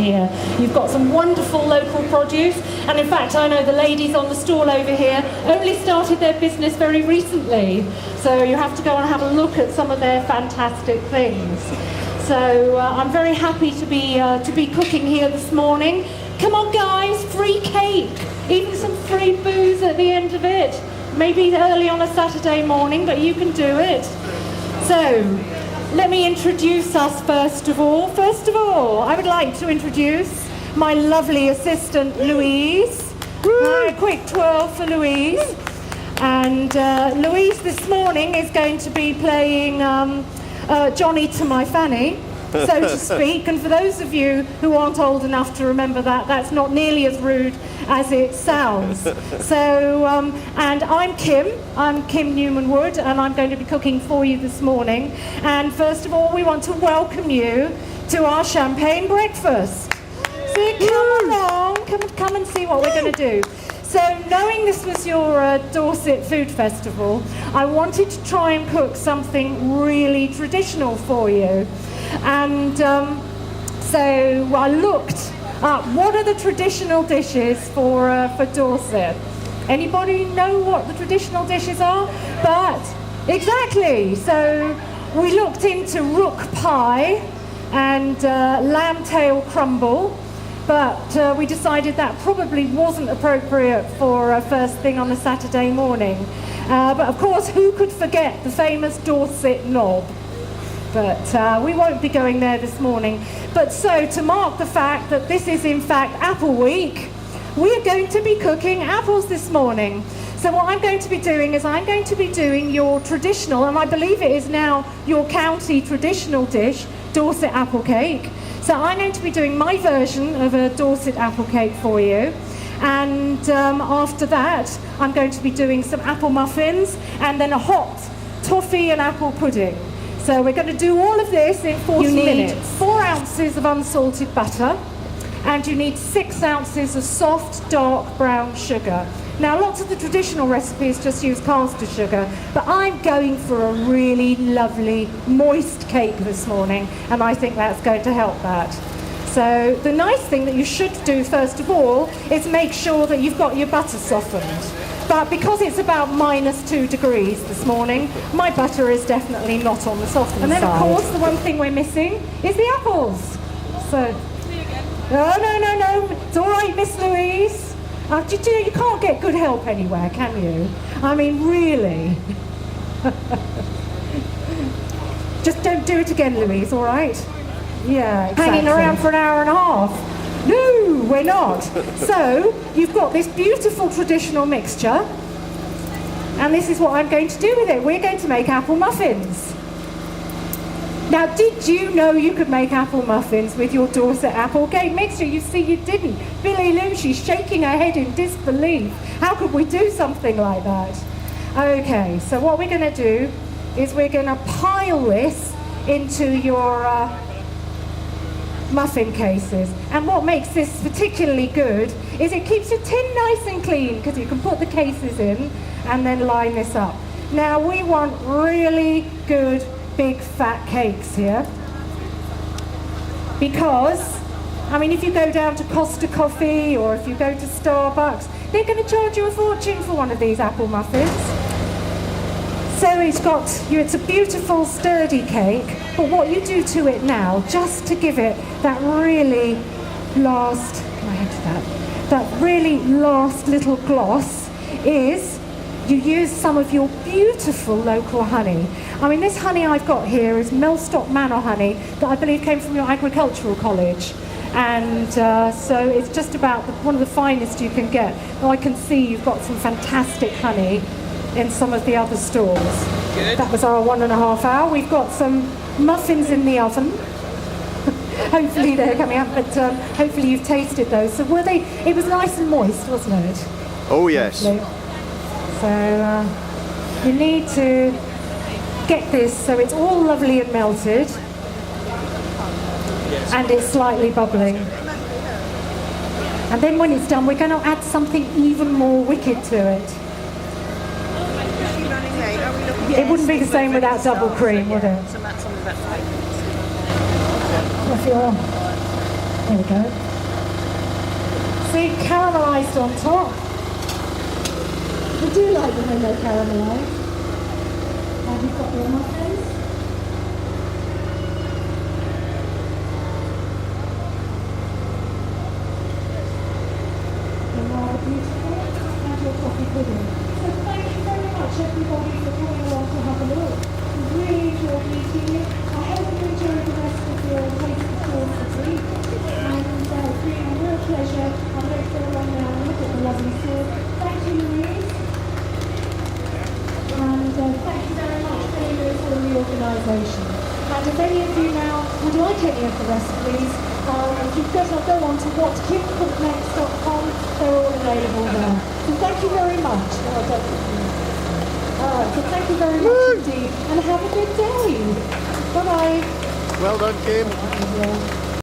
here. You've got some wonderful local produce, and in fact I know the ladies on the stall over here only started their business very recently, so you have to go and have a look at some of their fantastic things. So I'm very happy to be cooking here this morning. Come on guys, free cake, even some free booze at the end of it. Maybe early on a Saturday morning, but you can do it. So, let me introduce us first of all. First of all, I would like to introduce my lovely assistant, Louise. A quick twirl for Louise. And Louise this morning is going to be playing Johnny to my Fanny, so to speak. And for those of you who aren't old enough to remember that, that's not nearly as rude as it sounds. So, and I'm Kim Newman-Wood, and I'm going to be cooking for you this morning. And first of all, we want to welcome you to our champagne breakfast. So come along, come and see what we're going to do. So, knowing this was your Dorset Food Festival, I wanted to try and cook something really traditional for you. And so I looked up what are the traditional dishes for Dorset. Anybody know what the traditional dishes are? But exactly. So we looked into rook pie and lamb tail crumble. But we decided that probably wasn't appropriate for first thing on a Saturday morning. But of course, who could forget the famous Dorset knob? But we won't be going there this morning. But so, to mark the fact that this is in fact Apple Week, we're going to be cooking apples this morning. So what I'm going to be doing is I'm going to be doing your traditional, and I believe it is now your county traditional dish, Dorset apple cake. So I'm going to be doing my version of a Dorset apple cake for you. And after that, I'm going to be doing some apple muffins and then a hot toffee and apple pudding. So we're going to do all of this in 40 minutes. You need 4 ounces of unsalted butter, and you need 6 ounces of soft, dark brown sugar. Now, lots of the traditional recipes just use caster sugar, but I'm going for a really lovely, moist cake this morning, and I think that's going to help that. So the nice thing that you should do, first of all, is make sure that you've got your butter softened. But because it's about -2 degrees this morning, my butter is definitely not on the softened side. And then, of course, the one thing we're missing is the apples. So, no, it's all right, Miss Louise. You can't get good help anywhere, can you? I mean, really. Just don't do it again, Louise, all right? Yeah, exactly. Hanging around for an hour and a half. No, we're not. So, you've got this beautiful traditional mixture, and this is what I'm going to do with it. We're going to make apple muffins. Now, did you know you could make apple muffins with your Dorset apple cake mixture? You see, you didn't. Billy Lou, she's shaking her head in disbelief. How could we do something like that? Okay, so what we're going to do is we're going to pile this into your muffin cases. And what makes this particularly good is it keeps your tin nice and clean, because you can put the cases in and then line this up. Now, we want really good big fat cakes here, because I mean, if you go down to Costa Coffee or if you go to Starbucks, they're going to charge you a fortune for one of these apple muffins. So it's a beautiful sturdy cake, but what you do to it now, just to give it that really last, that really last little gloss, is you use some of your beautiful local honey. I mean, this honey I've got here is Mellstock Manor honey that I believe came from your agricultural college. And so it's just about one of the finest you can get. Now I can see you've got some fantastic honey in some of the other stores. Good. That was our 1.5 hour. We've got some muffins in the oven. Hopefully they're coming up, but hopefully you've tasted those. So were they? It was nice and moist, wasn't it? Oh yes. Hopefully. So you need to get this so it's all lovely and melted, and it's slightly bubbling. And then when it's done, we're going to add something even more wicked to it. It wouldn't be the same without double cream, would it? There we go. See, caramelised on top. I do like them when they're caramelised. And you've got your muffins. They're rather beautiful. And your coffee pudding. So thank you very much everybody for coming along to have a look. We've really enjoyed meeting you. I hope you enjoy the rest of your taste of Dorset. And it's been a real pleasure. I'm going to go along now and look at the lovely store. Thank you, Louise. And thank you very much, Amy, for the organisation. And if any of you now would like any of the recipes, if you go on to whatkidscooknext.com, they're all available there. So thank you very much. So thank you very much indeed, and have a good day. Bye-bye. Well done, Kim.